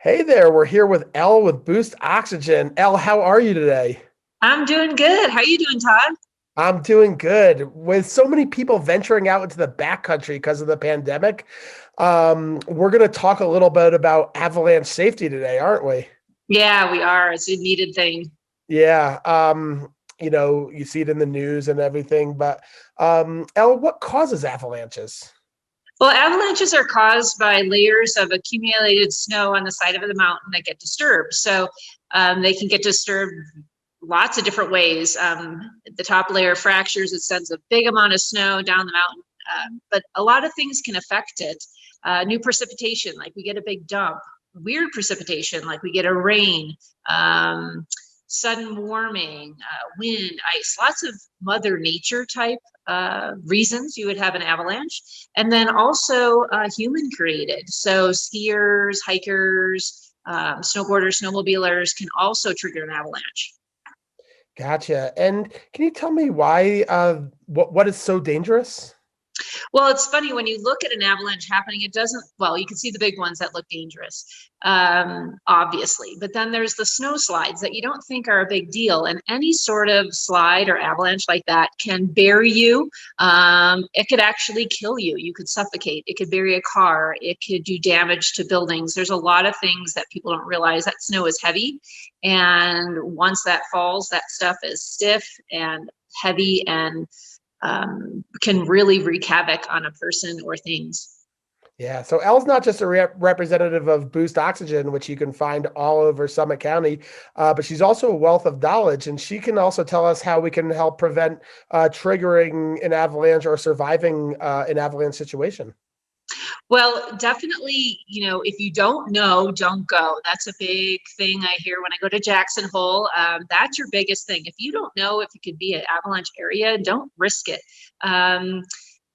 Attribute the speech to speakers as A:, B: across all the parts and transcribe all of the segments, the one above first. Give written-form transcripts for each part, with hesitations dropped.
A: Hey there, we're here with Elle with Boost Oxygen. Elle, how are you today?
B: I'm doing good. How you doing, Todd?
A: I'm doing good. With so many people venturing out into the backcountry because of the pandemic, we're going to talk a little bit about avalanche safety today, aren't we?
B: Yeah, we are. It's a needed thing.
A: Yeah. You see it in the news and everything, but Elle, what causes avalanches?
B: Well, avalanches are caused by layers of accumulated snow on the side of the mountain that get disturbed. They can get disturbed lots of different ways. The top layer fractures, it sends a big amount of snow down the mountain, but a lot of things can affect it. New precipitation, like we get a big dump. Weird precipitation, like we get a rain. Um, Sudden warming, wind, ice, lots of Mother Nature type reasons you would have an avalanche. And then also human created. So skiers, hikers, snowboarders, snowmobilers can also trigger an avalanche.
A: Gotcha. And can you tell me why, what is so dangerous?
B: Well, it's funny when you look at an avalanche happening, it doesn't, well, you can see the big ones that look dangerous, obviously. But then there's the snow slides that you don't think are a big deal. And any sort of slide or avalanche like that can bury you. It could actually kill you. You could suffocate. It could bury a car. It could do damage to buildings. There's a lot of things that people don't realize. That snow is heavy. And once that falls, that stuff is stiff and heavy and can really wreak havoc on a person or things.
A: Yeah, so Elle's not just a representative of Boost Oxygen, which you can find all over Summit County, but she's also a wealth of knowledge, and she can also tell us how we can help prevent triggering an avalanche or surviving an avalanche situation.
B: Well, definitely, if you don't know, don't go. That's a big thing I hear when I go to Jackson Hole. That's your biggest thing. If you don't know if it could be an avalanche area, don't risk it.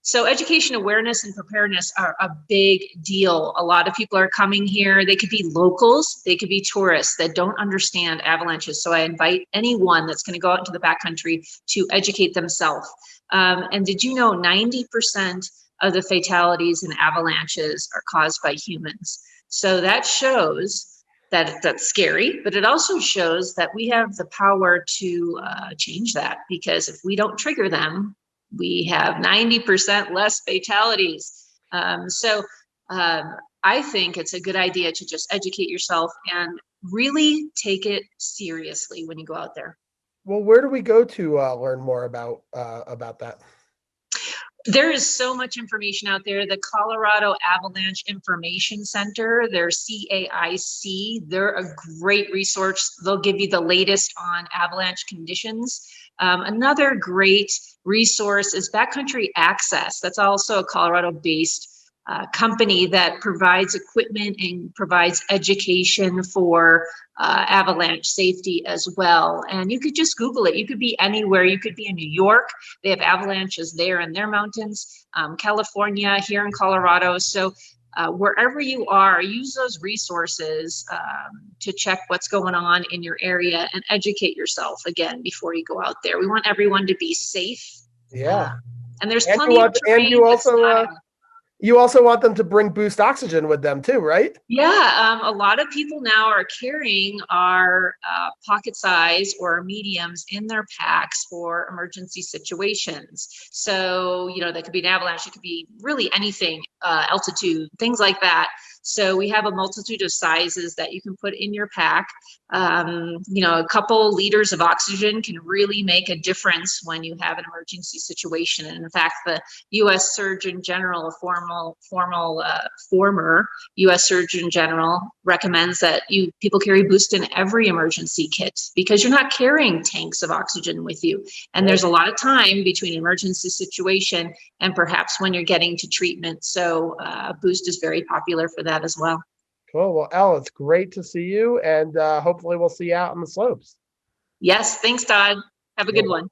B: So education, awareness, and preparedness are a big deal. A lot of people are coming here. They could be locals, they could be tourists that don't understand avalanches. So I invite anyone that's going to go out into the backcountry to educate themselves. And did you know 90% of the fatalities in avalanches are caused by humans? So that shows that that's scary, but it also shows that we have the power to change that, because if we don't trigger them, we have 90% less fatalities. I think it's a good idea to just educate yourself and really take it seriously when you go out there.
A: Well, where do we go to learn more about that?
B: There is so much information out there. The Colorado Avalanche Information Center, their CAIC, they're a great resource. They'll give you the latest on avalanche conditions. Another great resource is Backcountry Access. That's also a Colorado-based company that provides equipment and provides education for avalanche safety as well. And you could just Google it. You could be anywhere. You could be in New York. They have avalanches there in their mountains, California, here in Colorado. So wherever you are, use those resources to check what's going on in your area and educate yourself again before you go out there. We want everyone to be safe.
A: Yeah,
B: And there's
A: and you
B: plenty of
A: want, and
B: terrain that's not
A: you also want them to bring Boost Oxygen with them too, right?
B: Yeah, a lot of people now are carrying our pocket size or mediums in their packs for emergency situations. So, that could be an avalanche, it could be really anything, altitude, things like that. So we have a multitude of sizes that you can put in your pack. A couple liters of oxygen can really make a difference when you have an emergency situation. And in fact, the U.S. Surgeon General, a former U.S. Surgeon General, recommends that people carry Boost in every emergency kit, because you're not carrying tanks of oxygen with you. And
A: Right.
B: there's a lot of time between emergency situation and perhaps when you're getting to treatment. So Boost is very popular for that as well.
A: Cool. Well, Elle, it's great to see you, and hopefully we'll see you out on the slopes.
B: Yes, thanks, Todd. Have a good
A: You're
B: one.